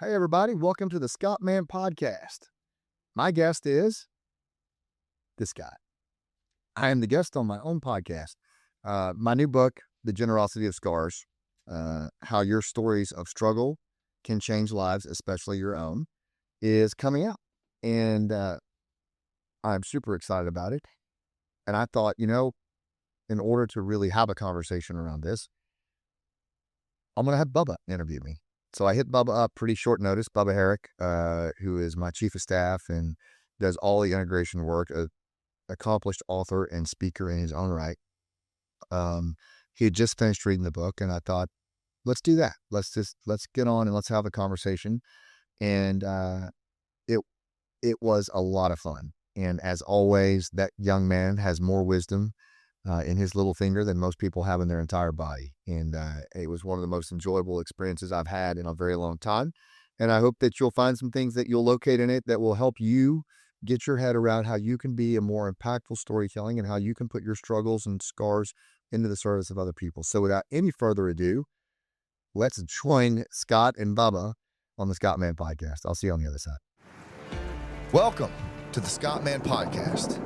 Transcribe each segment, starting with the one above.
Hey, everybody. Welcome to the Scott Mann podcast. My guest is this guy. I am the guest on my own podcast. My new book, The Generosity of Scars, How Your Stories of Struggle Can Change Lives, especially your own, is coming out. And I'm super excited about it. And I thought, in order to really have a conversation around this, I'm going to have Bubba interview me. So I hit Bubba up pretty short notice, Bubba Herrick, who is my chief of staff and does all the integration work, an accomplished author and speaker in his own right. He had just finished reading the book, and I thought, let's do that. Let's get on and let's have a conversation. And it was a lot of fun. And as always, that young man has more wisdom in his little finger than most people have in their entire body. And it was one of the most enjoyable experiences I've had in a very long time. And I hope that you'll find some things that you'll locate in it that will help you get your head around how you can be a more impactful storytelling and how you can put your struggles and scars into the service of other people. So without any further ado, let's join Scott and Bubba on the Scott Mann podcast. I'll see you on the other side. Welcome to the Scott Mann podcast,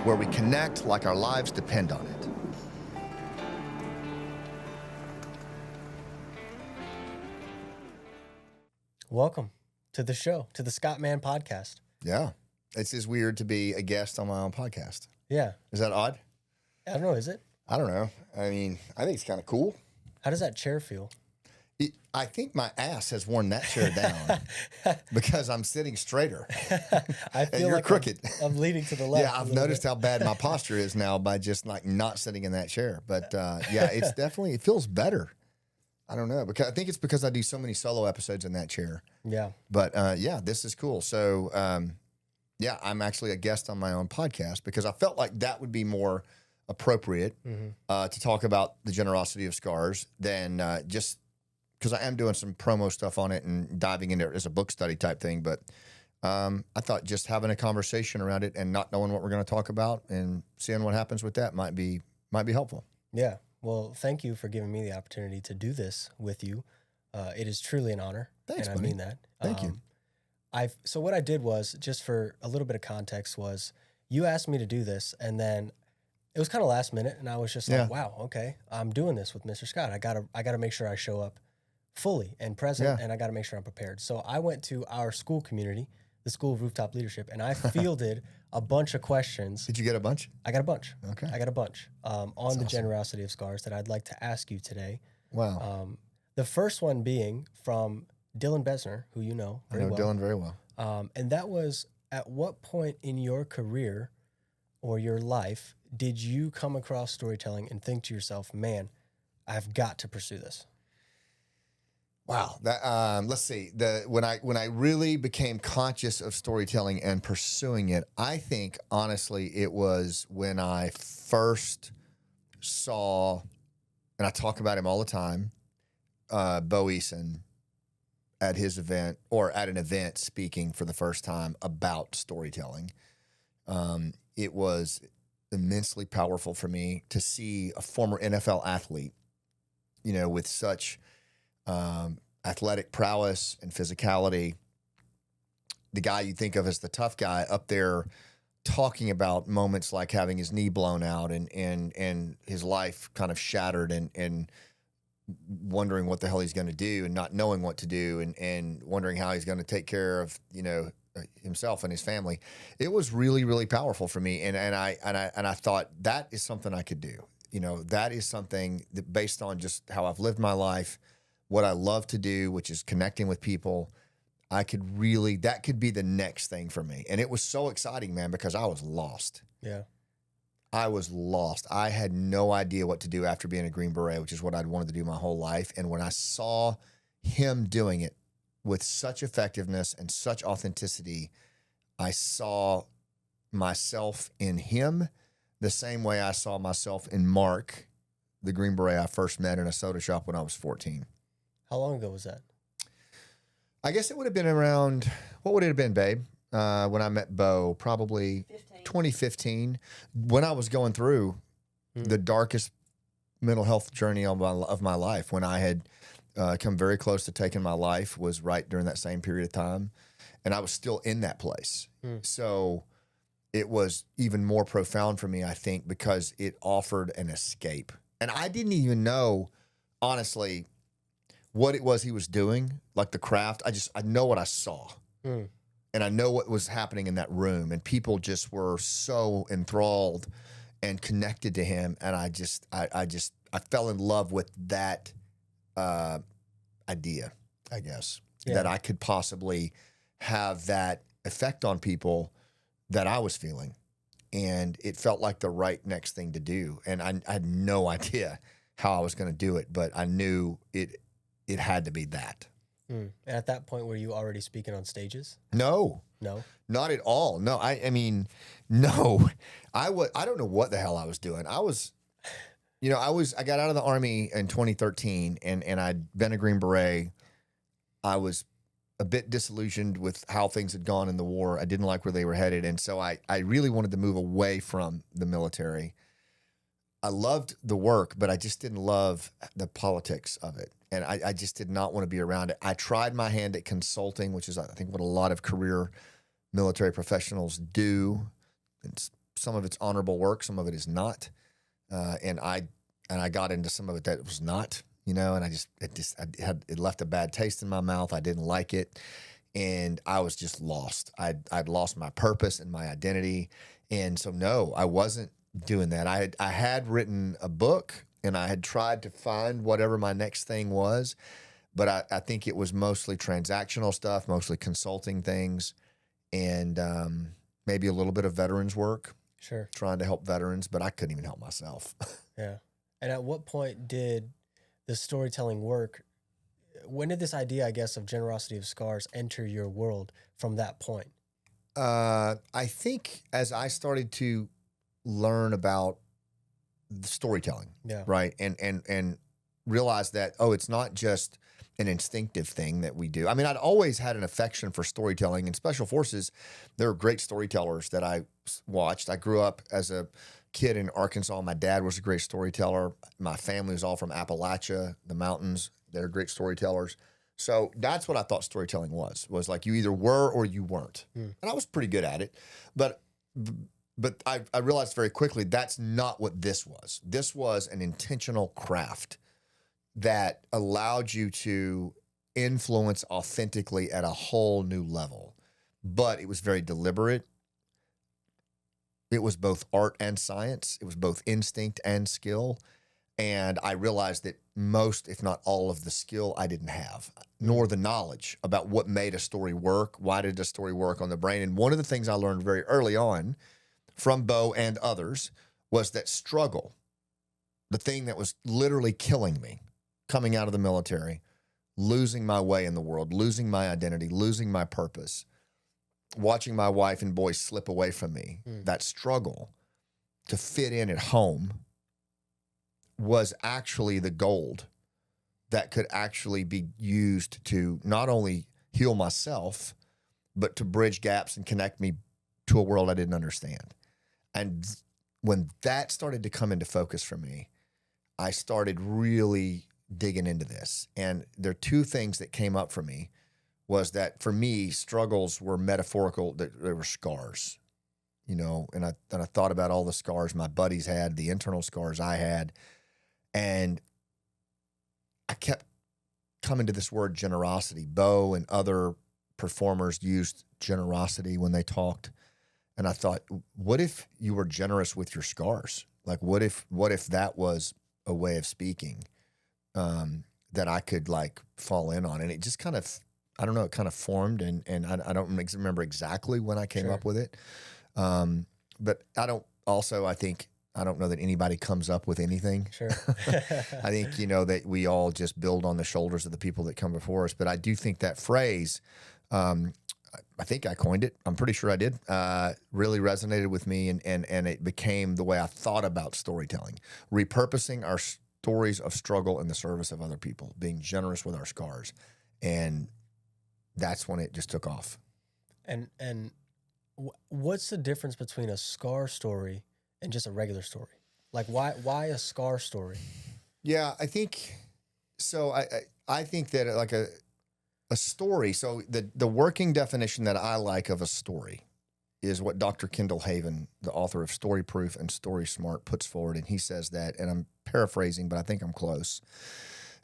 where we connect like our lives depend on it. Welcome to the show, to the Scott Mann podcast. Yeah. It's just weird to be a guest on my own podcast. Yeah. Is that odd? I don't know, is it? I don't know. I mean, I think it's kind of cool. How does that chair feel? I think my ass has worn that chair down because I'm sitting straighter. I feel you're like crooked. I'm leaning to the left. Yeah, I've noticed how bad my posture is now by just like not sitting in that chair. But yeah, it's definitely, it feels better. I don't know, because I think it's because I do so many solo episodes in that chair. Yeah. But yeah, this is cool. So yeah, I'm actually a guest on my own podcast because I felt like that would be more appropriate to talk about the generosity of scars than just because I am doing some promo stuff on it and diving into it as a book study type thing. But I thought just having a conversation around it and not knowing what we're going to talk about and seeing what happens with that might be helpful. Yeah. Well, thank you for giving me the opportunity to do this with you. It is truly an honor. Thanks, and buddy. I mean that. Thank you. So what I did was, just for a little bit of context, was you asked me to do this, and then it was kind of last minute, and I was just like, wow, okay, I'm doing this with Mr. Scott. I gotta make sure I show up fully and present, and I gotta make sure I'm prepared. So I went to our school community, the School of Rooftop Leadership, and I fielded a bunch of questions. Did you get a bunch? I got a bunch. Okay. I got a bunch on the awesome. Generosity of scars that I'd like to ask you today. Wow. The first one being from Dylan Besner, who you know very well. I know Dylan very well. And that was, at what point in your career or your life did you come across storytelling and think to yourself, man, I've got to pursue this? Wow. That, let's see. When I really became conscious of storytelling and pursuing it, I think honestly it was when I first saw, and I talk about him all the time, Bo Eason at his event or at an event speaking for the first time about storytelling. It was immensely powerful for me to see a former NFL athlete, with such athletic prowess and physicality, the guy you think of as the tough guy up there talking about moments like having his knee blown out and his life kind of shattered and wondering what the hell he's going to do and not knowing what to do and wondering how he's going to take care of, himself and his family. It was really, really powerful for me. And I thought that is something I could do. That is something that, based on just how I've lived my life, what I love to do, which is connecting with people, that could be the next thing for me. And it was so exciting, man, because I was lost. Yeah. I was lost. I had no idea what to do after being a Green Beret, which is what I'd wanted to do my whole life. And when I saw him doing it with such effectiveness and such authenticity, I saw myself in him the same way I saw myself in Mark, the Green Beret I first met in a soda shop when I was 14. How long ago was that? I guess it would have been around, what would it have been, babe? When I met Bo, probably 2015, when I was going through the darkest mental health journey of my life, when I had come very close to taking my life was right during that same period of time. And I was still in that place. So it was even more profound for me, I think, because it offered an escape. And I didn't even know, honestly, what it was he was doing, like the craft. I know what I saw. And I know what was happening in that room. And people just were so enthralled and connected to him. And I fell in love with that idea, I guess, that I could possibly have that effect on people that I was feeling. And it felt like the right next thing to do. And I had no idea how I was going to do it, but I knew it had to be that. And at that point, were you already speaking on stages? No, not at all. No, I mean, no, I don't know what the hell I was doing. I got out of the Army in 2013 and I'd been a Green Beret. I was a bit disillusioned with how things had gone in the war. I didn't like where they were headed. And so I really wanted to move away from the military. I loved the work, but I just didn't love the politics of it. And I just did not want to be around it. I tried my hand at consulting, which is, I think, what a lot of career military professionals do. And some of it's honorable work, some of it is not. And I got into some of it that was not. And it left a bad taste in my mouth. I didn't like it. And I was just lost. I'd lost my purpose and my identity. And so, no, I wasn't doing that. I had written a book and I had tried to find whatever my next thing was, but I think it was mostly transactional stuff, mostly consulting things, and maybe a little bit of veterans work. Sure. Trying to help veterans, but I couldn't even help myself. Yeah. And at what point did the storytelling work, when did this idea, I guess, of generosity of scars enter your world from that point? I think as I started to learn about the storytelling, right, and realize that, it's not just an instinctive thing that we do. I mean, I'd always had an affection for storytelling. In Special Forces, there were great storytellers that I watched. I grew up as a kid in Arkansas. My dad was a great storyteller. My family was all from Appalachia, the mountains. They're great storytellers. So that's what I thought storytelling was like you either were or you weren't. And I was pretty good at it. But I realized very quickly that's not what this was. This was an intentional craft that allowed you to influence authentically at a whole new level. But it was very deliberate. It was both art and science. It was both instinct and skill. And I realized that most, if not all of the skill I didn't have, nor the knowledge about what made a story work. Why did a story work on the brain? And one of the things I learned very early on from Bo and others was that struggle, the thing that was literally killing me coming out of the military, losing my way in the world, losing my identity, losing my purpose, watching my wife and boys slip away from me, that struggle to fit in at home was actually the gold that could actually be used to not only heal myself, but to bridge gaps and connect me to a world I didn't understand. And when that started to come into focus for me, I started really digging into this. And there are two things that came up for me. Was that for me, struggles were metaphorical, they were scars, and I thought about all the scars my buddies had, the internal scars I had, and I kept coming to this word generosity. Bo and other performers used generosity when they talked, and I thought, what if you were generous with your scars? Like, what if that was a way of speaking that I could like fall in on? And it just kind of, I don't know, it kind of formed, and I don't remember exactly when I came up with it. But I don't know that anybody comes up with anything. Sure. I think, that we all just build on the shoulders of the people that come before us. But I do think that phrase, I think I coined it. I'm pretty sure I did. Really resonated with me, and it became the way I thought about storytelling, repurposing our stories of struggle in the service of other people, being generous with our scars. And that's when it just took off. And what's the difference between a scar story and just a regular story? Like, why a scar story? Yeah, I think So I think that like a story. So the working definition that I like of a story is what Dr. Kendall Haven, the author of Story Proof and Story Smart, puts forward. And he says that, and I'm paraphrasing, but I think I'm close,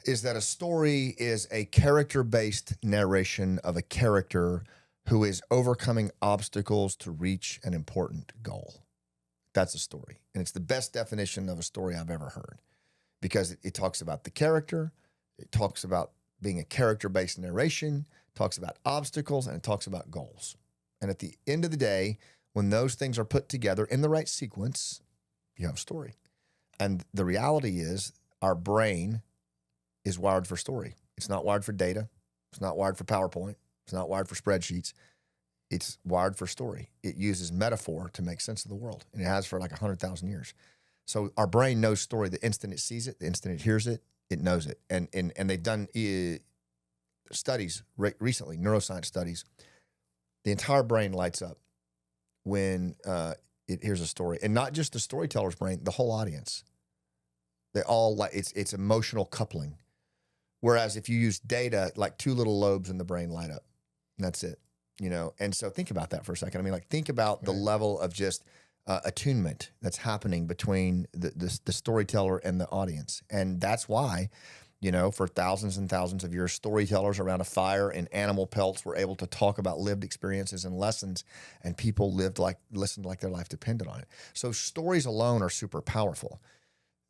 is that a story is a character-based narration of a character who is overcoming obstacles to reach an important goal. That's a story. And it's the best definition of a story I've ever heard, because it talks about the character, it talks about being a character-based narration, talks about obstacles, and it talks about goals. And at the end of the day, when those things are put together in the right sequence, you have a story. And the reality is our brain is wired for story. It's not wired for data. It's not wired for PowerPoint. It's not wired for spreadsheets. It's wired for story. It uses metaphor to make sense of the world. And it has for like 100,000 years. So our brain knows story the instant it sees it, the instant it hears it, it knows it. And they've done studies recently, neuroscience studies. The entire brain lights up when it hears a story, and not just the storyteller's brain, the whole audience. They all like it's emotional coupling. Whereas if you use data, like two little lobes in the brain light up, and that's it. You know, and so think about that for a second. I mean, like think about the level of just attunement that's happening between the storyteller and the audience, and that's why. You know, for thousands and thousands of years, storytellers around a fire in animal pelts were able to talk about lived experiences and lessons, and people listened like their life depended on it. So stories alone are super powerful.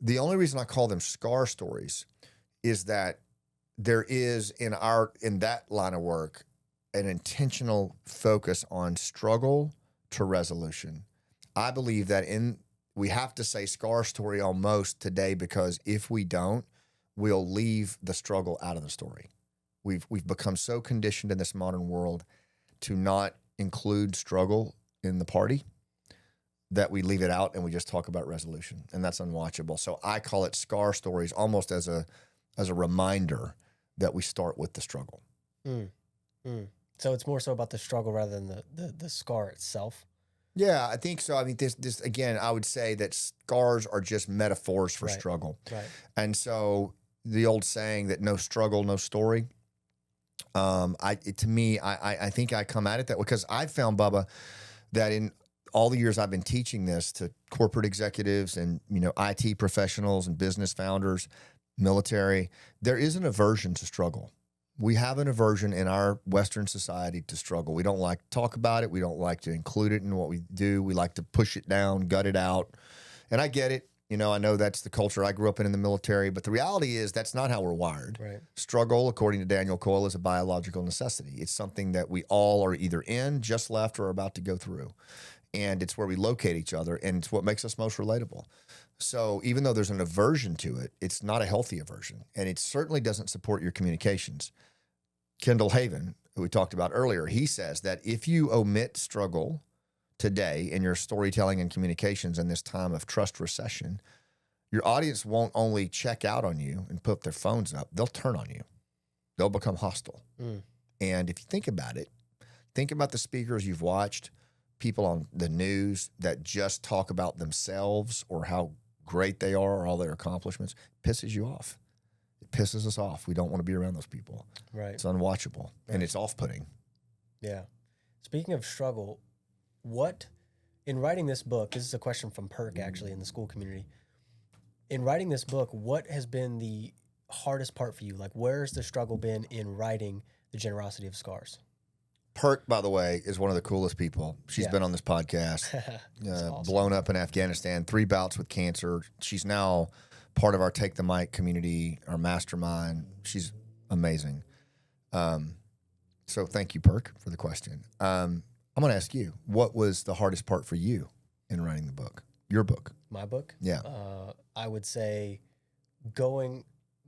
The only reason I call them scar stories is that there is in that line of work an intentional focus on struggle to resolution. I believe that we have to say scar story almost today, because if we don't, we'll leave the struggle out of the story. We've become so conditioned in this modern world to not include struggle in the party that we leave it out and we just talk about resolution, and that's unwatchable. So I call it scar stories, almost as a reminder that we start with the struggle. So it's more so about the struggle rather than the scar itself. Yeah, I think so. I mean, this again, I would say that scars are just metaphors for struggle. Right. And so the old saying that no struggle, no story. I think I come at it that way because I've found, Bubba, that in all the years I've been teaching this to corporate executives and, you know, IT professionals and business founders, military, there is an aversion to struggle. We have an aversion in our Western society to struggle. We don't like to talk about it. We don't like to include it in what we do. We like to push it down, gut it out. And I get it. You know, I know that's the culture I grew up in the military, but the reality is that's not how we're wired. Right. Struggle, according to Daniel Coyle, is a biological necessity. It's something that we all are either in, just left, or are about to go through. And it's where we locate each other, and it's what makes us most relatable. So even though there's an aversion to it, it's not a healthy aversion, and it certainly doesn't support your communications. Kendall Haven, who we talked about earlier, he says that if you omit struggle today in your storytelling and communications in this time of trust recession, your audience won't only check out on you and put their phones up, they'll turn on you. They'll become hostile. And if you think about it, think about the speakers you've watched, people on the news that just talk about themselves or how great they are or all their accomplishments. It pisses you off. It pisses us off. We don't want to be around those people. Right. It's unwatchable, and it's off-putting. Yeah. Speaking of struggle, in writing this book, this is a question from Perk, actually, in the school community. In writing this book, what has been the hardest part for you? Like, where's the struggle been in writing The Generosity of Scars? Perk, by the way, is one of the coolest people. She's been on this podcast, awesome. blown up in Afghanistan, 3 bouts with cancer. She's now part of our Take the Mic community, our mastermind. She's amazing. So thank you, Perk, for the question. I'm going to ask you, what was the hardest part for you in writing the book, your book? My book? Yeah. I would say going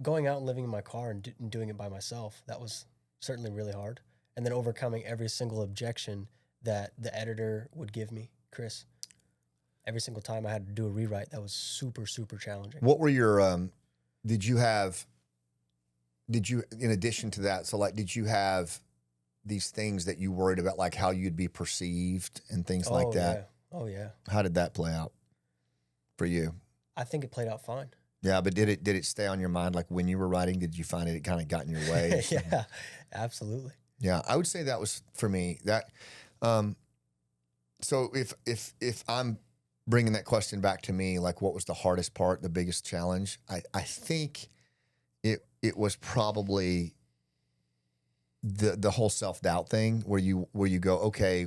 out and living in my car and doing it by myself. That was certainly really hard. And then overcoming every single objection that the editor would give me, Chris. Every single time I had to do a rewrite, that was super, super challenging. What were your, did you, in addition to that, so like, did you have these things that you worried about, like how you'd be perceived and things like that? Yeah. Oh, yeah. How did that play out for you? I think it played out fine. Yeah, but did it stay on your mind? Like when you were writing, did you find it kind of got in your way? Yeah, absolutely. Yeah, I would say that was for me. Um, so if I'm bringing that question back to me, like what was the hardest part, the biggest challenge? I think it was probably the whole self-doubt thing where you go, okay,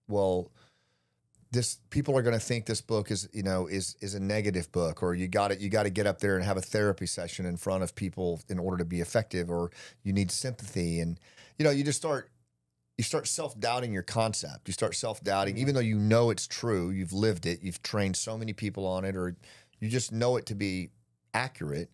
well, this people are going to think this book is a negative book, or you got to get up there and have a therapy session in front of people in order to be effective, or you need sympathy, and you start self-doubting your concept. You start self-doubting even though you know it's true, you've lived it, you've trained so many people on it, or you just know it to be accurate.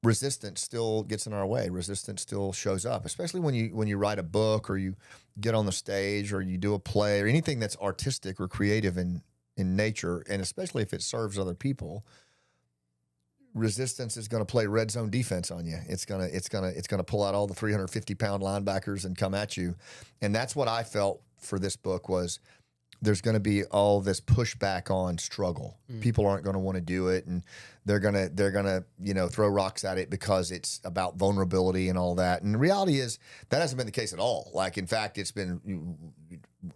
Resistance still gets in our way. Resistance still shows up, especially when you write a book, or you get on the stage, or you do a play, or anything that's artistic or creative in nature, and especially if it serves other people. Resistance is going to play red zone defense on you. It's gonna pull out all the 350-pound linebackers and come at you, and that's what I felt for this book was. There's going to be all this pushback on struggle. People aren't going to want to do it, and they're gonna throw rocks at it because it's about vulnerability and all that. And the reality is that hasn't been the case at all. Like, in fact, it's been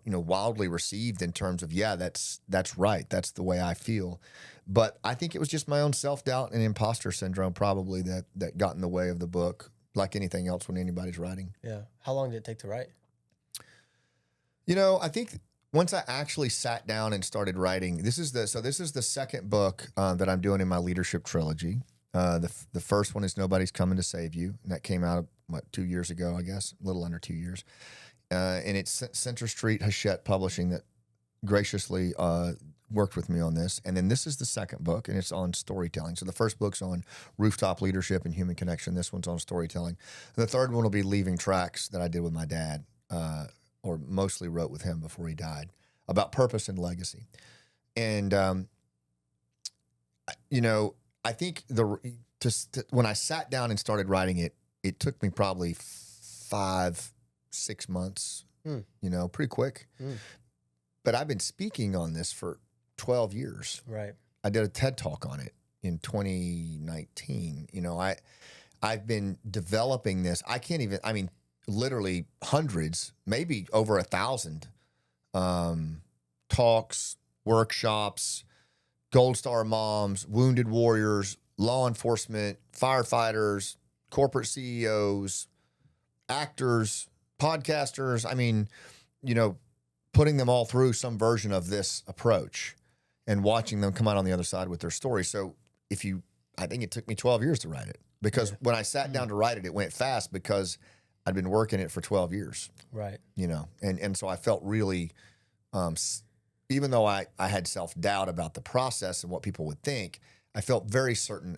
wildly received in terms of, yeah, that's right, that's the way I feel. But I think it was just my own self-doubt and imposter syndrome probably that got in the way of the book, like anything else when anybody's writing. Yeah. How long did it take to write? I think once I actually sat down and started writing, this is the second book that I'm doing in my leadership trilogy. The first one is Nobody's Coming to Save You, and that came out 2 years ago, I guess, a little under 2 years. And it's Center Street Hachette Publishing that graciously worked with me on this. And then this is the second book, and it's on storytelling. So the first book's on rooftop leadership and human connection. This one's on storytelling. And the third one will be Leaving Tracks that I did with my dad. Or mostly wrote with him before he died, about purpose and legacy. And, I think when I sat down and started writing it, it took me probably 5-6 months, pretty quick. But I've been speaking on this for 12 years. Right. I did a TED Talk on it in 2019. I've been developing this. Literally hundreds, maybe over 1,000 talks, workshops, Gold Star moms, wounded warriors, law enforcement, firefighters, corporate CEOs, actors, podcasters. Putting them all through some version of this approach and watching them come out on the other side with their story. So I think it took me 12 years to write it, because when I sat down to write it, it went fast because I'd been working it for 12 years. Right. And so I felt really, even though I had self-doubt about the process and what people would think, I felt very certain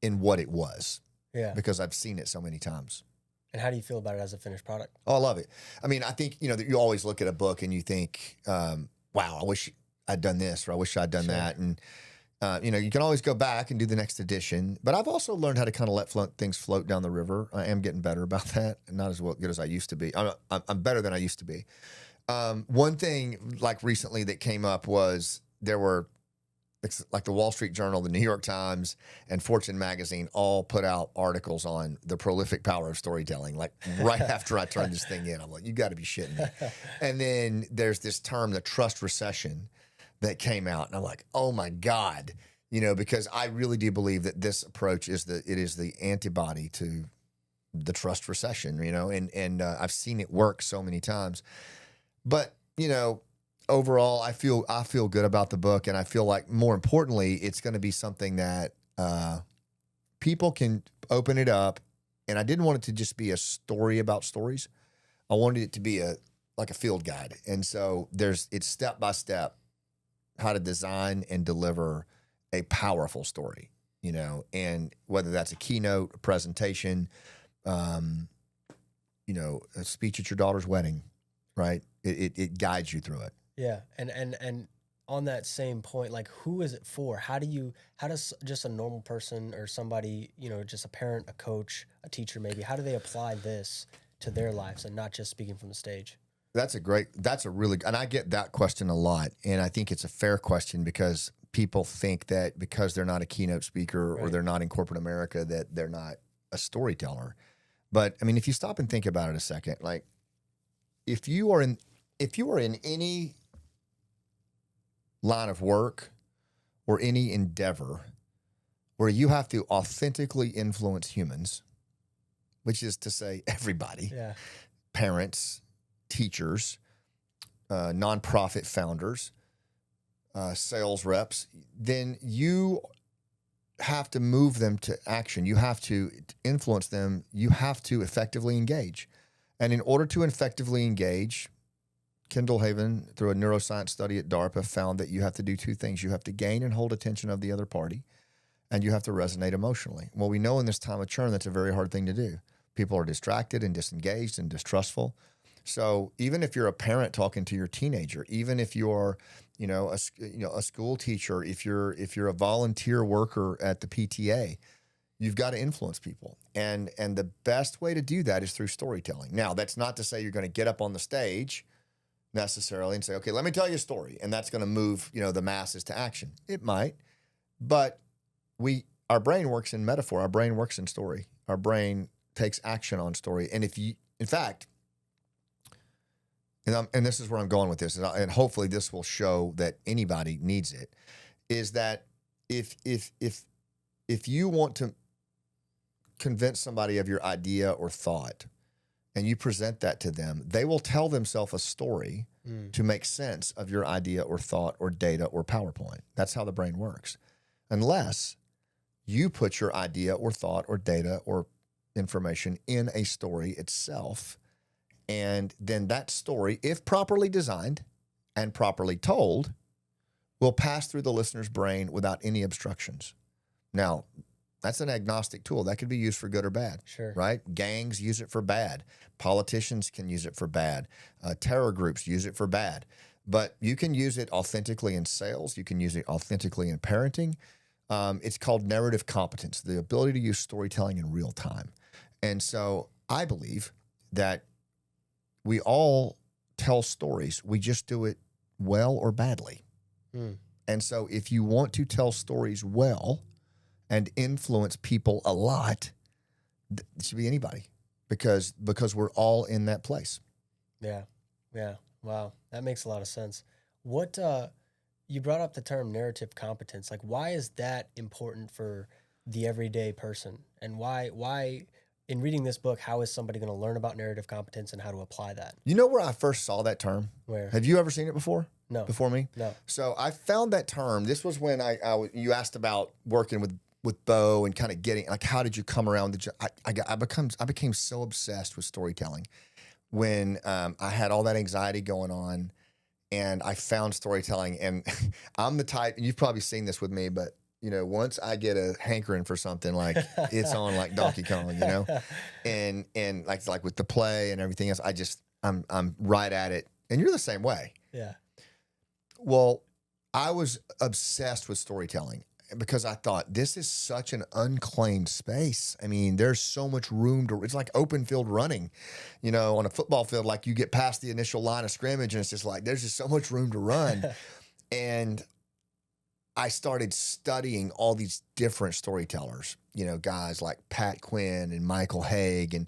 in what it was. Yeah. Because I've seen it so many times. And how do you feel about it as a finished product? Oh, I love it. I think, that you always look at a book and you think, wow, I wish I'd done this, or I wish I'd done that. And, you can always go back and do the next edition, but I've also learned how to kind of let things float down the river. I am getting better about that, not as good as I used to be. I'm better than I used to be. One thing like recently that came up was there were like the Wall Street Journal, the New York Times, and Fortune magazine all put out articles on the prolific power of storytelling. Like right after I turned this thing in, I'm like, you got to be shitting me. And then there's this term, the trust recession, that came out, and I'm like, oh my God, because I really do believe that this approach is the antibody to the trust recession, and I've seen it work so many times. But overall, I feel good about the book, and I feel like more importantly, it's going to be something that people can open it up. And I didn't want it to just be a story about stories. I wanted it to be like a field guide, and so it's step by step how to design and deliver a powerful story, and whether that's a keynote, a presentation, a speech at your daughter's wedding, right? It guides you through it. Yeah. And on that same point, like, who is it for? How does just a normal person or somebody, just a parent, a coach, a teacher, maybe, how do they apply this to their lives and not just speaking from the stage? And I get that question a lot. And I think it's a fair question because people think that because they're not a keynote speaker or Right. they're not in corporate America that they're not a storyteller. But I mean, if you stop and think about it a second, like if you are in any line of work or any endeavor where you have to authentically influence humans, which is to say everybody, Yeah. parents, teachers, nonprofit founders, sales reps, then you have to move them to action. You have to influence them. You have to effectively engage. And in order to effectively engage, Kendall Haven, through a neuroscience study at DARPA, found that you have to do two things. You have to gain and hold attention of the other party, and you have to resonate emotionally. Well, we know in this time of churn, that's a very hard thing to do. People are distracted and disengaged and distrustful. So even if you're a parent talking to your teenager, even if you're, a school teacher, if you're a volunteer worker at the PTA, you've got to influence people. And the best way to do that is through storytelling. Now, that's not to say you're going to get up on the stage necessarily and say, okay, let me tell you a story. And that's going to move, the masses to action. It might, but our brain works in metaphor. Our brain works in story. Our brain takes action on story. And in fact, and this is where I'm going with this, and hopefully this will show that anybody needs it, is that if you want to convince somebody of your idea or thought, and you present that to them, they will tell themselves a story to make sense of your idea or thought or data or PowerPoint. That's how the brain works. Unless you put your idea or thought or data or information in a story itself, and then that story, if properly designed and properly told, will pass through the listener's brain without any obstructions. Now, that's an agnostic tool. That could be used for good or bad. Sure. Right? Gangs use it for bad. Politicians can use it for bad. Terror groups use it for bad. But you can use it authentically in sales. You can use it authentically in parenting. It's called narrative competence, the ability to use storytelling in real time. And so I believe that we all tell stories. We just do it well or badly. And so if you want to tell stories well and influence people a lot, it should be anybody because we're all in that place. Yeah. Yeah. Wow. That makes a lot of sense. What, you brought up the term narrative competence. Like, why is that important for the everyday person? And why in reading this book, how is somebody going to learn about narrative competence and how to apply that? You know where I first saw that term? Where? Have you ever seen it before? No. Before me? No. So I found that term. This was when you asked about working with Bo and kind of getting, like, how did you come around? I became so obsessed with storytelling when I had all that anxiety going on, and I found storytelling. And I'm the type, and you've probably seen this with me, but once I get a hankering for something, like it's on like Donkey Kong, and like with the play and everything else, I'm right at it. And you're the same way. Yeah. Well, I was obsessed with storytelling because I thought this is such an unclaimed space. I mean, there's so much room it's like open field running, on a football field. Like you get past the initial line of scrimmage and it's just like, there's just so much room to run. And I started studying all these different storytellers, guys like Pat Quinn and Michael Haig and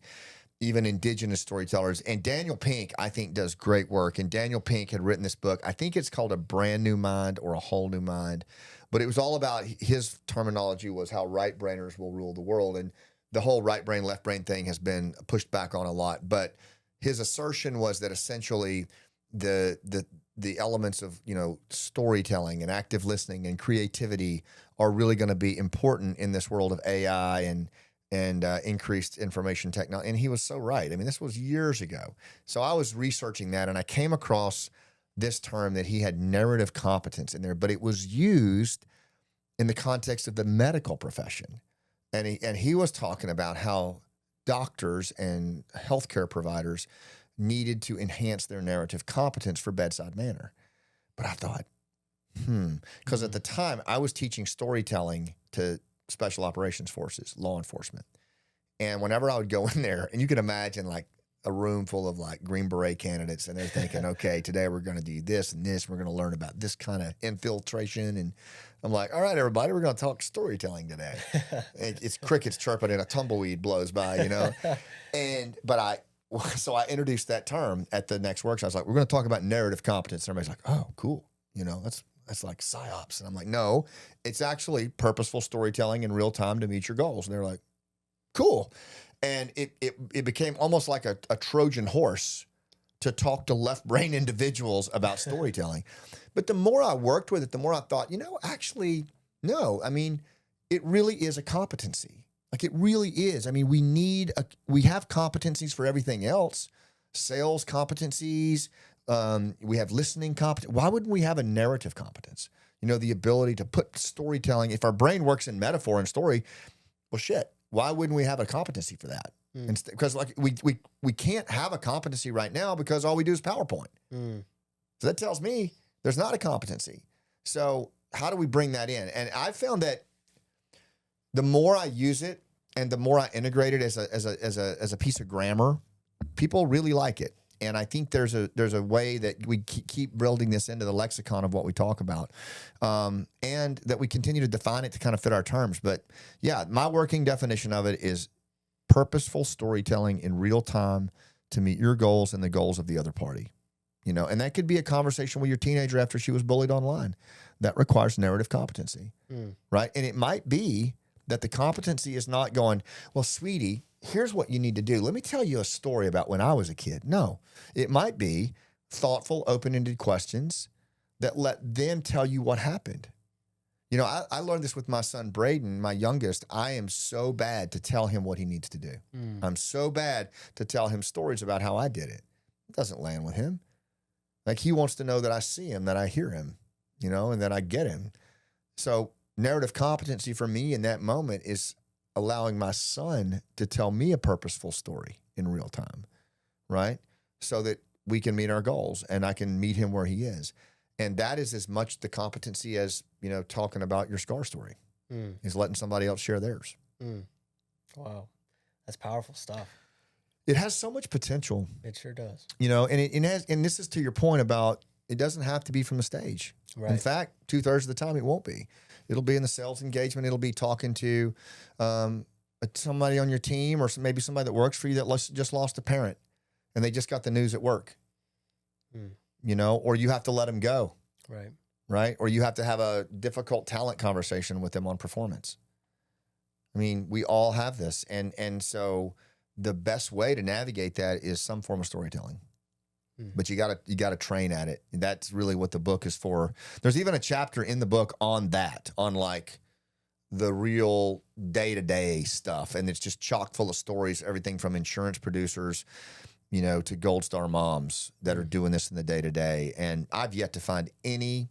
even indigenous storytellers. And Daniel Pink, I think, does great work. And Daniel Pink had written this book. I think it's called A Brand New Mind or A Whole New Mind. But it was all about, his terminology was how right-brainers will rule the world. And the whole right brain, left brain thing has been pushed back on a lot. But his assertion was that essentially the elements of, storytelling and active listening and creativity are really going to be important in this world of AI and increased information technology. And he was so right. I mean, this was years ago. So I was researching that, and I came across this term that he had narrative competence in there, but it was used in the context of the medical profession. And he was talking about how doctors and healthcare providers needed to enhance their narrative competence for bedside manner. But I thought, because at the time I was teaching storytelling to special operations forces, law enforcement. And whenever I would go in there, and you can imagine like a room full of like Green Beret candidates, and they're thinking, okay, today we're going to do this and this. We're going to learn about this kind of infiltration. And I'm like, all right, everybody, we're going to talk storytelling today. It's crickets chirping and a tumbleweed blows by, So I introduced that term at the next workshop. I was like, we're going to talk about narrative competence. And everybody's like, oh, cool. That's like psyops. And I'm like, no, it's actually purposeful storytelling in real time to meet your goals. And they're like, cool. And it became almost like a Trojan horse to talk to left brain individuals about storytelling. But the more I worked with it, the more I thought, actually, no. I mean, it really is a competency. Like it really is. I mean, we have competencies for everything else. Sales competencies. We have listening competence. Why wouldn't we have a narrative competence? The ability to put storytelling. If our brain works in metaphor and story, well, shit. Why wouldn't we have a competency for that? Because like we can't have a competency right now because all we do is PowerPoint. So that tells me there's not a competency. So how do we bring that in? And I found that the more I use it and the more I integrate it as a piece of grammar, people really like it. And I think there's a way that we keep building this into the lexicon of what we talk about, and that we continue to define it to kind of fit our terms. But yeah, my working definition of it is purposeful storytelling in real time to meet your goals and the goals of the other party. And that could be a conversation with your teenager after she was bullied online. That requires narrative competency, right? And it might be that the competency is not going, well, sweetie, here's what you need to do. Let me tell you a story about when I was a kid. No, it might be thoughtful, open-ended questions that let them tell you what happened. I learned this with my son, Braden, my youngest. I am so bad to tell him what he needs to do. I'm so bad to tell him stories about how I did it. It doesn't land with him. Like he wants to know that I see him, that I hear him, and that I get him. So narrative competency for me in that moment is allowing my son to tell me a purposeful story in real time, right? So that we can meet our goals and I can meet him where he is. And that is as much the competency as, talking about your scar story, is letting somebody else share theirs. Wow. That's powerful stuff. It has so much potential. It sure does. And this is to your point about it doesn't have to be from the stage. Right. In fact, 2/3 of the time it won't be. It'll be in the sales engagement. It'll be talking to somebody on your team or maybe somebody that works for you that just lost a parent and they just got the news at work, or you have to let them go. Right. Or you have to have a difficult talent conversation with them on performance. I mean, we all have this. And so the best way to navigate that is some form of storytelling. But you gotta train at it. That's really what the book is for. There's even a chapter in the book on that, on like the real day-to-day stuff. And it's just chock full of stories, everything from insurance producers, to Gold Star moms that are doing this in the day-to-day. And I've yet to find any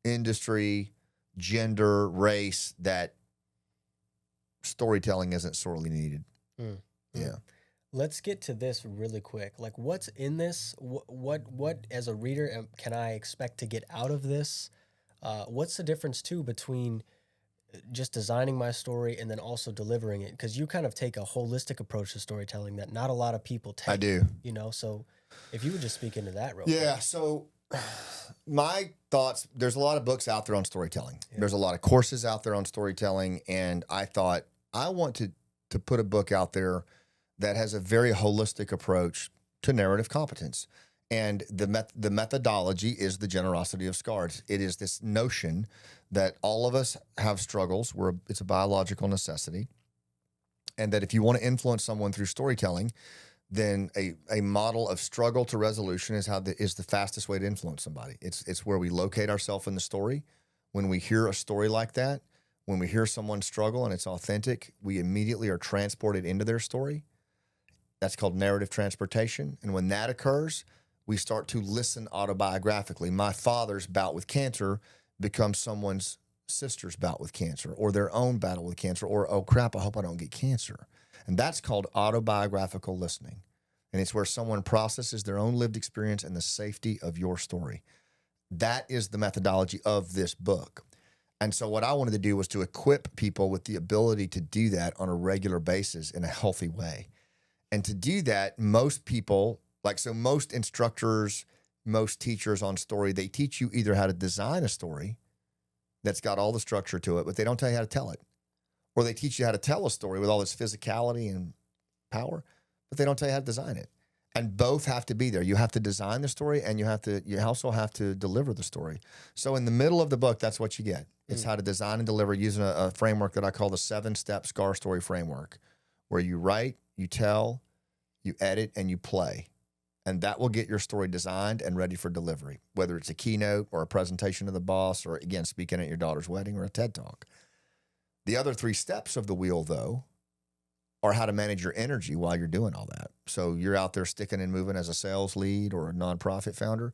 industry, gender, race that storytelling isn't sorely needed. Yeah. Let's get to this really quick. Like, what's in this? What as a reader can I expect to get out of this? What's the difference too between just designing my story and then also delivering it? Because you kind of take a holistic approach to storytelling that not a lot of people take. I do. So if you would just speak into that real quick. quick. So my thoughts, there's a lot of books out there on storytelling. Yeah. There's a lot of courses out there on storytelling. And I thought I want to put a book out there that has a very holistic approach to narrative competence. And the methodology is the generosity of scars. It is this notion that all of us have struggles where it's a biological necessity. And that if you want to influence someone through storytelling, then a model of struggle to resolution is the fastest way to influence somebody. It's where we locate ourselves in the story. When we hear a story like that, when we hear someone struggle and it's authentic, we immediately are transported into their story. That's called narrative transportation. And when that occurs, we start to listen autobiographically. My father's bout with cancer becomes someone's sister's bout with cancer, or their own battle with cancer, or, oh crap, I hope I don't get cancer. And that's called autobiographical listening. And it's where someone processes their own lived experience and the safety of your story. That is the methodology of this book. And so what I wanted to do was to equip people with the ability to do that on a regular basis in a healthy way. And to do that, most people, most instructors, most teachers on story, they teach you either how to design a story that's got all the structure to it, but they don't tell you how to tell it. Or they teach you how to tell a story with all this physicality and power, but they don't tell you how to design it. And both have to be there. You have to design the story, and you also have to deliver the story. So in the middle of the book, that's what you get. It's how to design and deliver using a framework that I call the 7-step SCAR story framework, where you write, you tell, you edit, and you play. And that will get your story designed and ready for delivery, whether it's a keynote or a presentation to the boss or, again, speaking at your daughter's wedding or a TED Talk. The other 3 steps of the wheel, though, are how to manage your energy while you're doing all that. So you're out there sticking and moving as a sales lead or a nonprofit founder.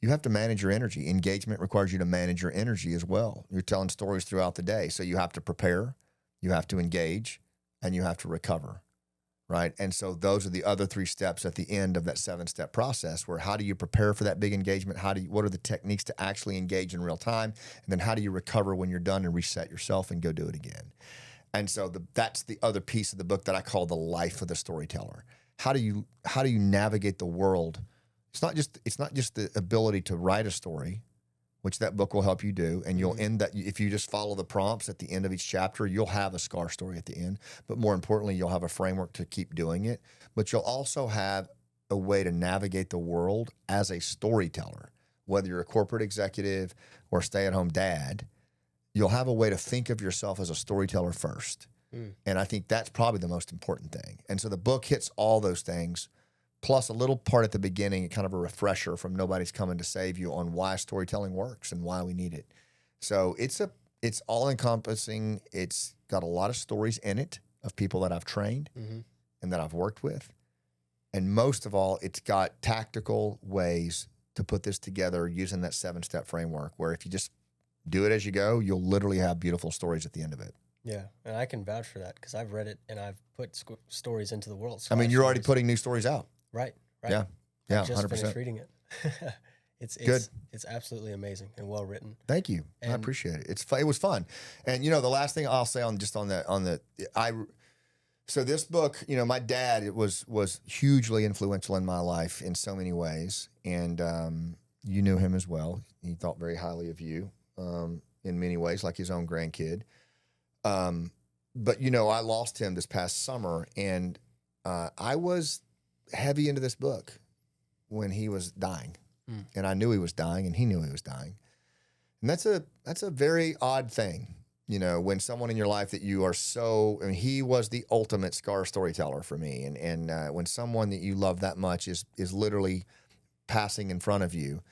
You have to manage your energy. Engagement requires you to manage your energy as well. You're telling stories throughout the day. So you have to prepare, you have to engage, and you have to recover, right? And so those are the other 3 steps at the end of that 7-step process, where how do you prepare for that big engagement? What are the techniques to actually engage in real time? And then how do you recover when you're done and reset yourself and go do it again? And so that's the other piece of the book that I call the life of the storyteller. How do you navigate the world? It's not just the ability to write a story, which that book will help you do, and you'll end that if you just follow the prompts at the end of each chapter, you'll have a SCAR story at the end. But more importantly, you'll have a framework to keep doing it. But you'll also have a way to navigate the world as a storyteller, whether you're a corporate executive or a stay-at-home dad. You'll have a way to think of yourself as a storyteller first. And I think that's probably the most important thing. And so the book hits all those things, plus a little part at the beginning, kind of a refresher from Nobody's Coming to Save You on why storytelling works and why we need it. So it's all-encompassing. It's got a lot of stories in it of people that I've trained and that I've worked with. And most of all, it's got tactical ways to put this together using that 7-step framework, where if you just do it as you go, you'll literally have beautiful stories at the end of it. Yeah, and I can vouch for that because I've read it and I've put stories into the world. I mean, you're already putting new stories out. Right. Yeah, I just 100%. finished reading it. It's good. It's absolutely amazing and well written. Thank you. I appreciate it. It was fun. And the last thing I'll say so this book, my dad was hugely influential in my life in so many ways, and you knew him as well. He thought very highly of you. In many ways, like his own grandkid. But, I lost him this past summer, and I was heavy into this book when he was dying. And I knew he was dying, and he knew he was dying. And that's a very odd thing, when someone in your life that you are he was the ultimate SCAR storyteller for me. And when someone that you love that much is literally passing in front of you,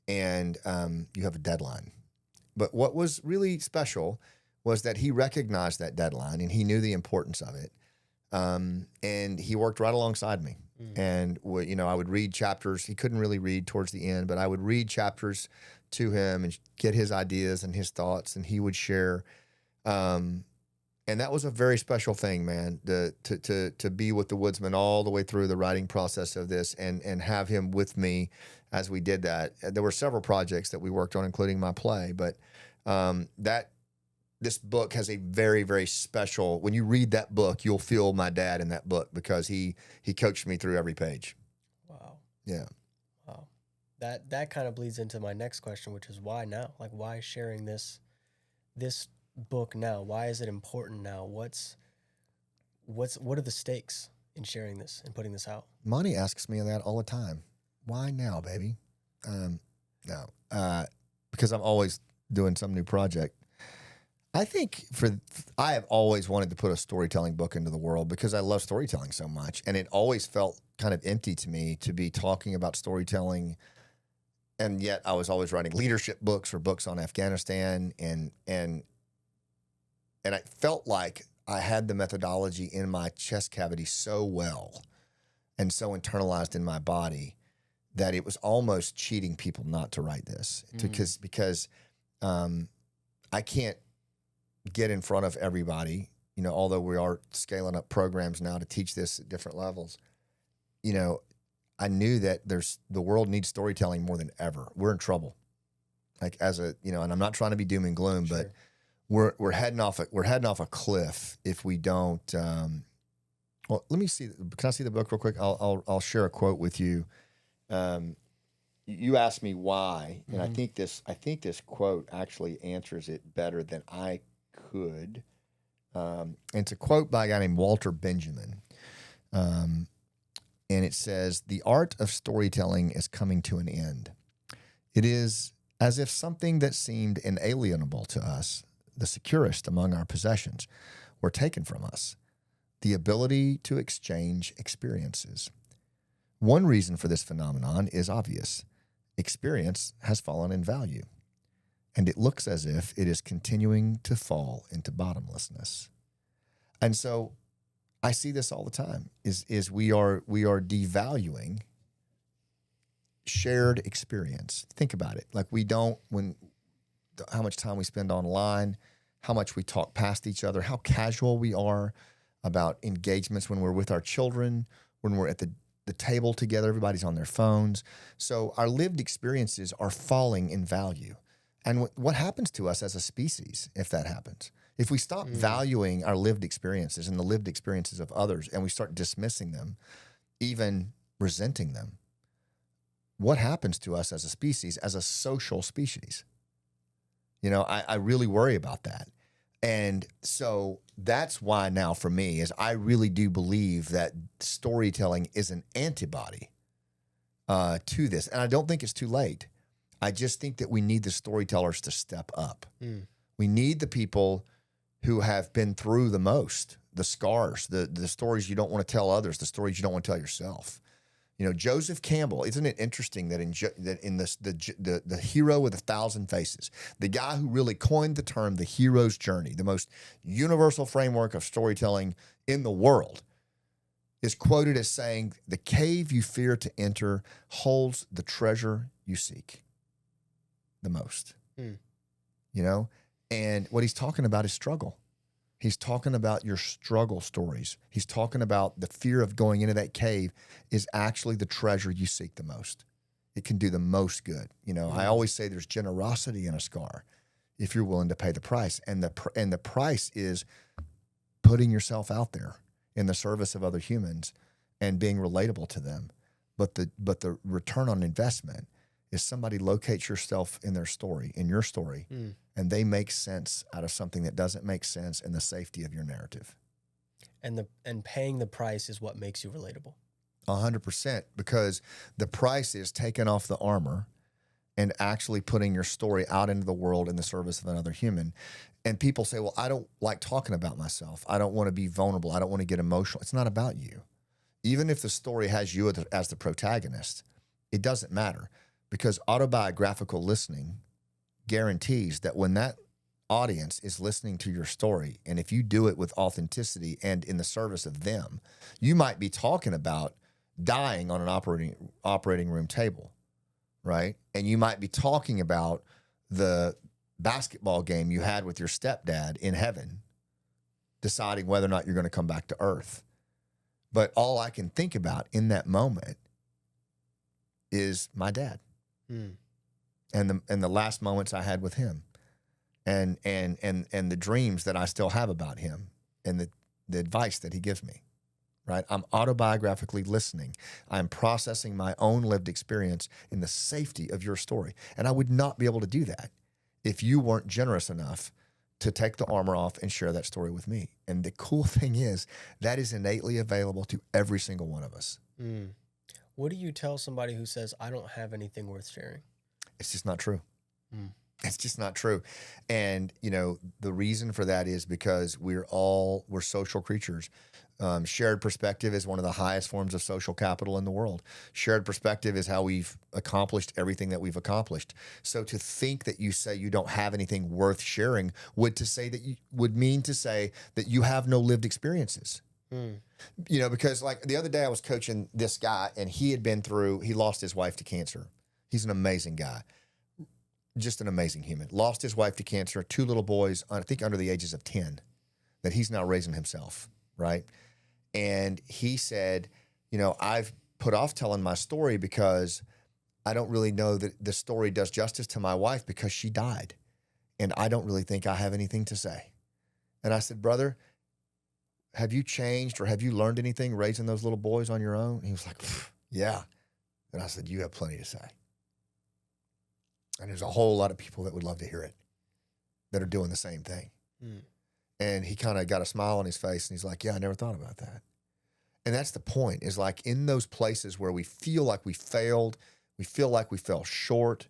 and you have a deadline. But what was really special was that he recognized that deadline, and he knew the importance of it. And he worked right alongside me. And, I would read chapters. He couldn't really read towards the end, but I would read chapters to him and get his ideas and his thoughts, and he would share. And that was a very special thing, man, to be with the Woodsman all the way through the writing process of this and have him with me as we did that. There were several projects that we worked on, including my play, but this book has a very, very special, when you read that book, you'll feel my dad in that book because he coached me through every page. Wow. Yeah. Wow. That kind of bleeds into my next question, which is why now? Like, why sharing this book now? Why is it important now? What are the stakes in sharing this and putting this out? Monty asks me that all the time. Why now, baby? No, because I'm always doing some new project. I think I have always wanted to put a storytelling book into the world because I love storytelling so much. And it always felt kind of empty to me to be talking about storytelling. And yet I was always writing leadership books or books on Afghanistan. And I felt like I had the methodology in my chest cavity so well and so internalized in my body that it was almost cheating people not to write this because I can't get in front of everybody, although we are scaling up programs now to teach this at different levels. I knew that the world needs storytelling more than ever. We're in trouble. Like and I'm not trying to be doom and gloom, Sure. but we're heading off a cliff if we don't Well, let me see. Can I see the book real quick? I'll share a quote with you. You asked me why, and I think this quote actually answers it better than I could. It's a quote by a guy named Walter Benjamin, and it says, "The art of storytelling is coming to an end. It is as if something that seemed inalienable to us, the securest among our possessions, were taken from us. The ability to exchange experiences. One reason for this phenomenon is obvious. Experience has fallen in value, and it looks as if it is continuing to fall into bottomlessness." And so I see this all the time is we are devaluing shared experience. Think about it. Like how much time we spend online, how much we talk past each other, how casual we are about engagements when we're with our children, when we're at the table together, everybody's on their phones. So our lived experiences are falling in value. And what happens to us as a species if that happens? If we stop valuing our lived experiences and the lived experiences of others, and we start dismissing them, even resenting them, what happens to us as a species, as a social species? I really worry about that. And so that's why now for me is I really do believe that storytelling is an antibody to this. And I don't think it's too late. I just think that we need the storytellers to step up. We need the people who have been through the most, the scars, the stories you don't want to tell others, the stories you don't want to tell yourself. Joseph Campbell, isn't it interesting that in the hero with 1,000 faces, the guy who really coined the term the hero's journey, the most universal framework of storytelling in the world, is quoted as saying, "The cave you fear to enter holds the treasure you seek the most." And what he's talking about is struggle. He's talking about your struggle stories. He's talking about the fear of going into that cave is actually the treasure you seek the most. It can do the most good. I always say there's generosity in a scar if you're willing to pay the price. And the price is putting yourself out there in the service of other humans and being relatable to them. But the return on investment is somebody locates yourself in their story, in your story, and they make sense out of something that doesn't make sense in the safety of your narrative. And paying the price is what makes you relatable. 100%, because the price is taking off the armor and actually putting your story out into the world in the service of another human. And people say, well, I don't like talking about myself. I don't want to be vulnerable. I don't want to get emotional. It's not about you. Even if the story has you as the protagonist, it doesn't matter, because autobiographical listening guarantees that when that audience is listening to your story, and if you do it with authenticity and in the service of them, you might be talking about dying on an operating room table, right? And you might be talking about the basketball game you had with your stepdad in heaven, deciding whether or not you're going to come back to earth. But all I can think about in that moment is my dad. And the last moments I had with him, and the dreams that I still have about him, and the advice that he gives me, right? I'm autobiographically listening. I'm processing my own lived experience in the safety of your story. And I would not be able to do that if you weren't generous enough to take the armor off and share that story with me. And the cool thing is that is innately available to every single one of us. What do you tell somebody who says, I don't have anything worth sharing? It's just not true. It's just not true. And, the reason for that is because we're social creatures. Shared perspective is one of the highest forms of social capital in the world. Shared perspective is how we've accomplished everything that we've accomplished. So to think that you say you don't have anything worth sharing would mean to say that you have no lived experiences. Because like the other day I was coaching this guy, and he lost his wife to cancer. He's an amazing guy, just an amazing human. Lost his wife to cancer, 2 little boys, I think under the ages of 10, that he's now raising himself, right? And he said, I've put off telling my story because I don't really know that the story does justice to my wife because she died. And I don't really think I have anything to say. And I said, brother, have you changed or have you learned anything raising those little boys on your own? And he was like, yeah. And I said, you have plenty to say. And there's a whole lot of people that would love to hear it that are doing the same thing. Mm. And he kind of got a smile on his face and he's like, yeah, I never thought about that. And that's the point, is like in those places where we feel like we failed, we feel like we fell short,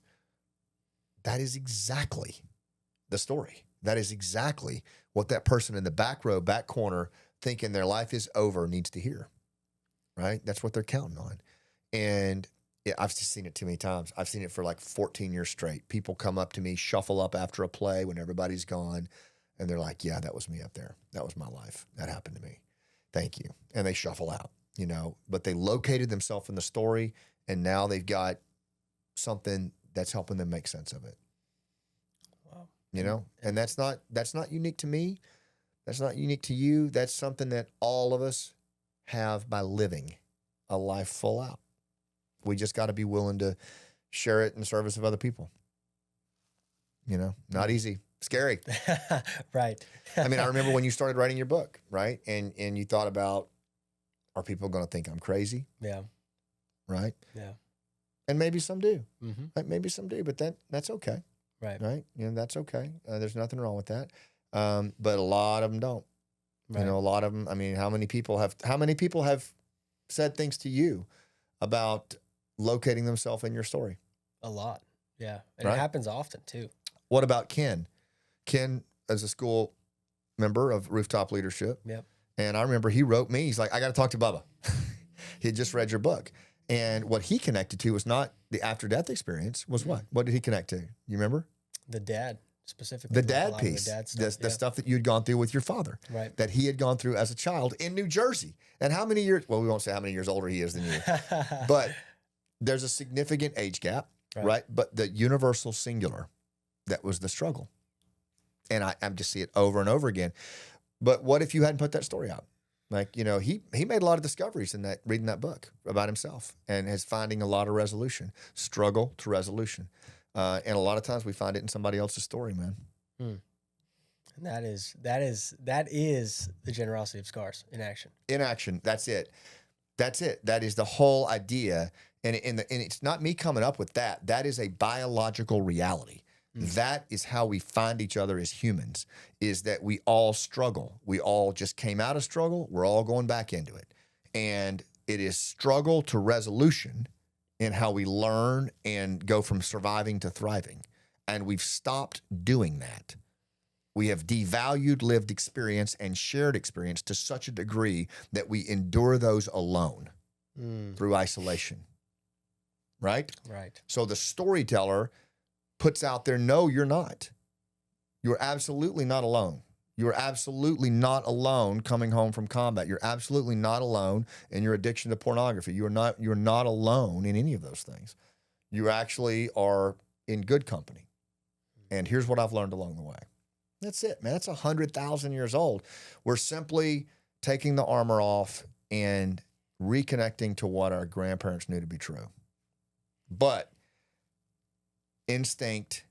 that is exactly the story. That is exactly what that person in the back row, back corner, thinking their life is over needs to hear, right? That's what they're counting on. And I've just seen it too many times. I've seen it for like 14 years straight. People come up to me, shuffle up after a play when everybody's gone, and they're like, yeah, that was me up there. That was my life. That happened to me. Thank you. And they shuffle out, you know, but they located themselves in the story, and now they've got something that's helping them make sense of it. Wow. You know, and that's not unique to me. That's not unique to you. That's something that all of us have by living a life full out. We just got to be willing to share it in service of other people. You know, not easy, scary. Right. I mean, I remember when you started writing your book, right? And you thought about, are people going to think I'm crazy? Yeah. Right? Yeah. And maybe some do. Mm-hmm. Right? Maybe some do, but that's okay. Right. Right? You know, that's okay. There's nothing wrong with that. But a lot of them don't. Right. You know, a lot of them, I mean, how many people have said things to you about locating themselves in your story? A lot. Yeah. And right? It happens often too. What about Ken? Ken, as a school member of Rooftop Leadership. Yep. And I remember he wrote me, he's like, I got to talk to Bubba. He had just read your book. And what he connected to was not the after-death experience, was what? What did he connect to? You remember? The dad, specifically. The dad piece. The dad stuff, the stuff that you had gone through with your father. Right. That he had gone through as a child in New Jersey. And how many years, well, we won't say how many years older he is than you. But there's a significant age gap, right? But the universal singular, that was the struggle. And I just see it over and over again. But what if you hadn't put that story out? Like, you know, he made a lot of discoveries in that, reading that book about himself, and is finding a lot of resolution, struggle to resolution. And a lot of times we find it in somebody else's story, man. And that is the generosity of scars in action. In action. That's it. That's it. That is the whole idea. And it's not me coming up with that. That is a biological reality. That is how we find each other as humans, is that we all struggle. We all just came out of struggle. We're all going back into it. And it is struggle to resolution in how we learn and go from surviving to thriving. And we've stopped doing that. We have devalued lived experience and shared experience to such a degree that we endure those alone through isolation. Right? Right. So the storyteller puts out there, no, you're not. You're absolutely not alone. You're absolutely not alone coming home from combat. You're absolutely not alone in your addiction to pornography. You're not alone in any of those things. You actually are in good company. And here's what I've learned along the way. That's it, man. That's 100,000 years old. We're simply taking the armor off and reconnecting to what our grandparents knew to be true. But instinct,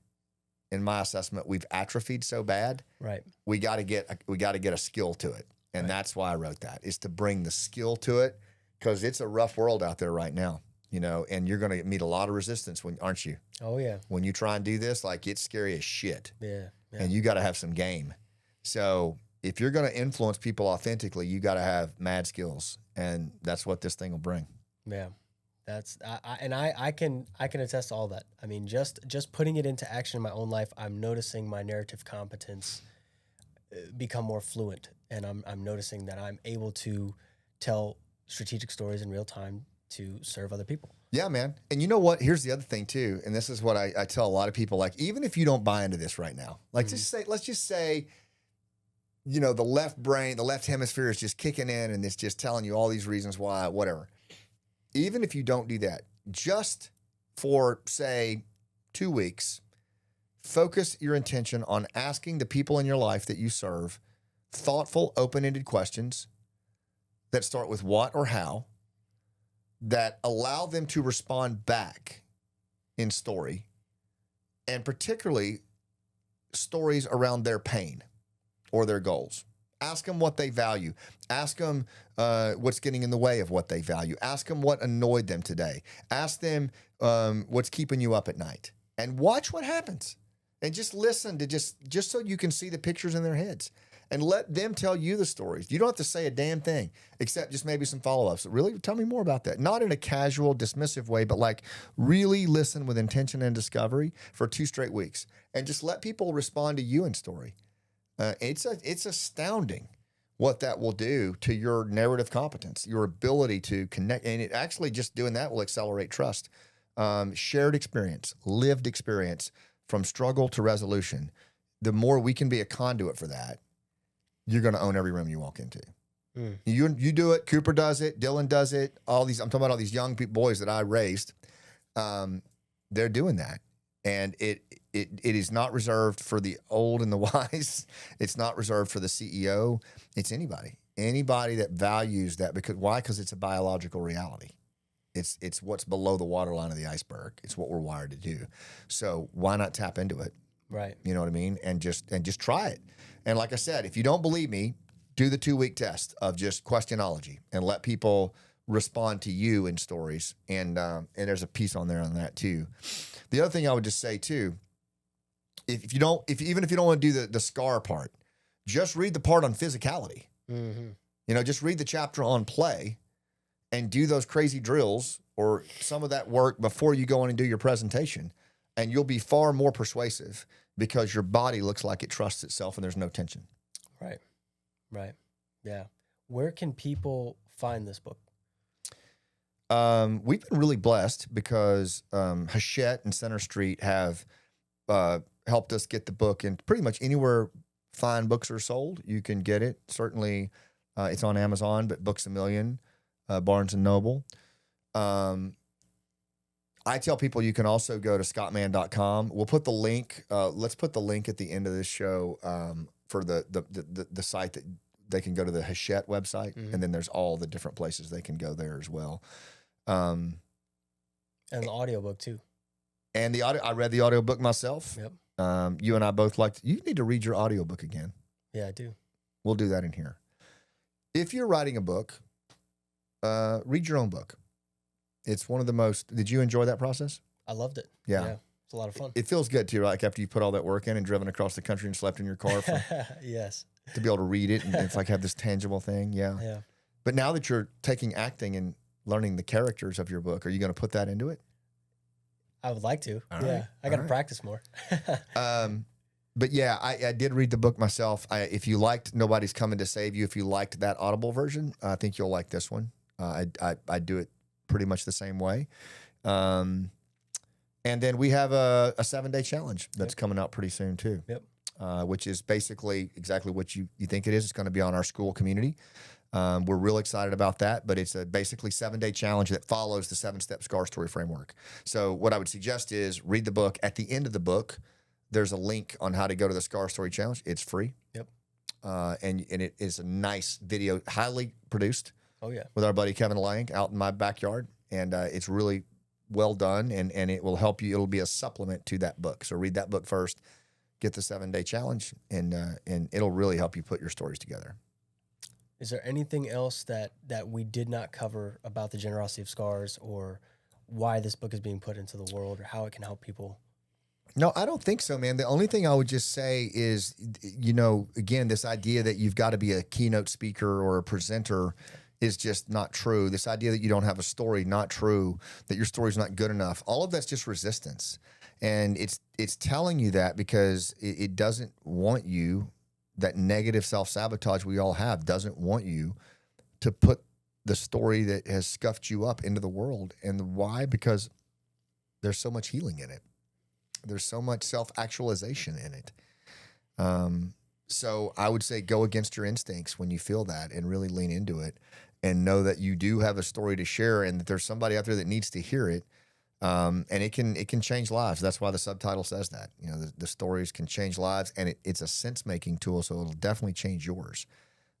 in my assessment, we've atrophied so bad. Right. We got to get a skill to it, and that's why I wrote that, is to bring the skill to it, because it's a rough world out there right now, you know, and you're going to meet a lot of resistance, aren't you? Oh yeah. When you try and do this, like, it's scary as shit. Yeah. And you got to have some game. So if you're going to influence people authentically, you got to have mad skills, and that's what this thing will bring. Yeah. I can attest to all that. I mean, just putting it into action in my own life, I'm noticing my narrative competence become more fluent, and I'm noticing that I'm able to tell strategic stories in real time to serve other people. Yeah, man. And you know what? Here's the other thing too, and this is what I tell a lot of people. Like, even if you don't buy into this right now, like, let's just say, you know, the left brain, the left hemisphere is just kicking in, and it's just telling you all these reasons why, whatever. Even if you don't do that, just for, say, 2 weeks, focus your intention on asking the people in your life that you serve thoughtful, open-ended questions that start with what or how, that allow them to respond back in story, and particularly stories around their pain or their goals. Ask them what they value. Ask them what's getting in the way of what they value. Ask them what annoyed them today. Ask them what's keeping you up at night. And watch what happens. And just listen to just so you can see the pictures in their heads. And let them tell you the stories. You don't have to say a damn thing, except just maybe some follow-ups. Really, tell me more about that. Not in a casual, dismissive way, but like really listen with intention and discovery for 2 straight weeks. And just let people respond to you in story. It's astounding what that will do to your narrative competence, your ability to connect. And it actually just doing that will accelerate trust. Shared experience, lived experience from struggle to resolution. The more we can be a conduit for that, you're going to own every room you walk into. You do it. Cooper does it. Dylan does it. I'm talking about all these young boys that I raised. They're doing that. And it is not reserved for the old and the wise. It's not reserved for the CEO. It's anybody that values that. Why? Because it's a biological reality. It's what's below the waterline of the iceberg. It's what we're wired to do. So why not tap into it? Right. You know what I mean? And just try it. And like I said, if you don't believe me, do the 2-week test of just questionology and let people respond to you in stories. And there's a piece on there on that too. The other thing I would just say too, even if you don't want to do the scar part, just read the part on physicality. Mm-hmm. Just read the chapter on play and do those crazy drills or some of that work before you go in and do your presentation. And you'll be far more persuasive because your body looks like it trusts itself and there's no tension. Right. Yeah. Where can people find this book? We've been really blessed because Hachette and Center Street have helped us get the book in pretty much anywhere fine books are sold. You can get it. Certainly, it's on Amazon, but Books A Million, Barnes & Noble. I tell people you can also go to scottmann.com. We'll put the link. Let's put the link at the end of this show for the site that they can go to the Hachette website, and then there's all the different places they can go there as well. And the audiobook too. And the audio, I read the audiobook myself. Yep. You and I both you need to read your audiobook again. Yeah, I do. We'll do that in here. If you're writing a book, read your own book. It's one of the most, did you enjoy that process? I loved it. Yeah. It's a lot of fun. It feels good too, like after you put all that work in and driven across the country and slept in your car Yes. to be able to read it and it's like have this tangible thing. Yeah. Yeah. But now that you're taking acting and learning the characters of your book, are you going to put that into it? I would like to. All yeah. right. I got to practice more. But yeah, I did read the book myself. If you liked Nobody's Coming to Save You, if you liked that Audible version, I think you'll like this one. I do it pretty much the same way. And then we have a 7-day challenge that's coming out pretty soon too. Yep. Which is basically exactly what you think it is. It's going to be on our school community. We're real excited about that, but it's a basically 7-day challenge that follows the 7-step SCAR story framework. So what I would suggest is read the book. At the end of the book, there's a link on how to go to the SCAR story challenge. It's free. Yep. And it is a nice video, highly produced. Oh yeah. With our buddy Kevin Lang out in my backyard. And it's really well done and it will help you. It'll be a supplement to that book. So read that book first, get the 7-day challenge and it'll really help you put your stories together. Is there anything else that we did not cover about the generosity of SCARs or why this book is being put into the world or how it can help people? No, I don't think so, man. The only thing I would just say is, again, this idea that you've got to be a keynote speaker or a presenter is just not true. This idea that you don't have a story, not true, that your story's not good enough. All of that's just resistance. And it's telling you that because it doesn't want you, that negative self-sabotage we all have doesn't want you to put the story that has scuffed you up into the world. And why? Because there's so much healing in it. There's so much self-actualization in it. So I would say go against your instincts when you feel that and really lean into it and know that you do have a story to share and that there's somebody out there that needs to hear it. And it can change lives. That's why the subtitle says that. The stories can change lives and it's a sense-making tool, so it'll definitely change yours.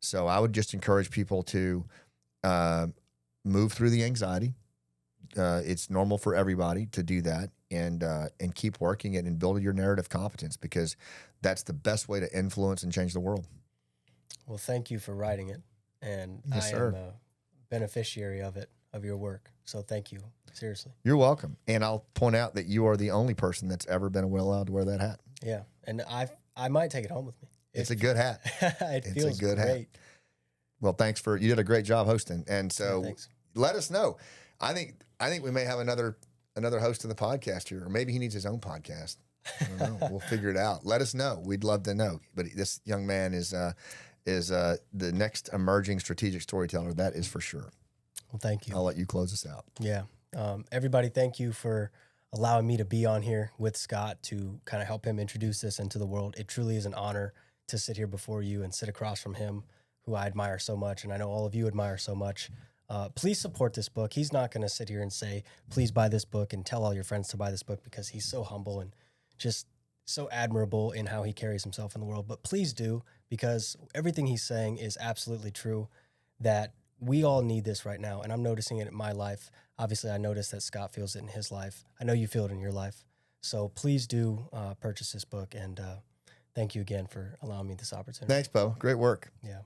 So I would just encourage people to move through the anxiety. It's normal for everybody to do that and keep working it and build your narrative competence because that's the best way to influence and change the world. Well, thank you for writing it. And Yes, I sir. am a beneficiary of it, of your work. So thank you. Seriously. You're welcome. And I'll point out that you are the only person that's ever been allowed to wear that hat. Yeah. And I might take it home with me. It's a good hat. It It's feels a good hat. great. Well, thanks you did a great job hosting. And so thanks. let us know. I think we may have another host of the podcast here, or maybe he needs his own podcast. I don't know. We'll figure it out. Let us know. We'd love to know. But this young man is the next emerging strategic storyteller. That is for sure. Well, thank you. I'll let you close us out. Yeah. Everybody, thank you for allowing me to be on here with Scott to kind of help him introduce this into the world. It truly is an honor to sit here before you and sit across from him, who I admire so much, and I know all of you admire so much. Please support this book. He's not going to sit here and say, please buy this book and tell all your friends to buy this book, because he's so humble and just so admirable in how he carries himself in the world. But please do, because everything he's saying is absolutely true, that we all need this right now. And I'm noticing it in my life. Obviously, I notice that Scott feels it in his life. I know you feel it in your life. So please do purchase this book. And thank you again for allowing me this opportunity. Thanks, Bo. Great work. Yeah.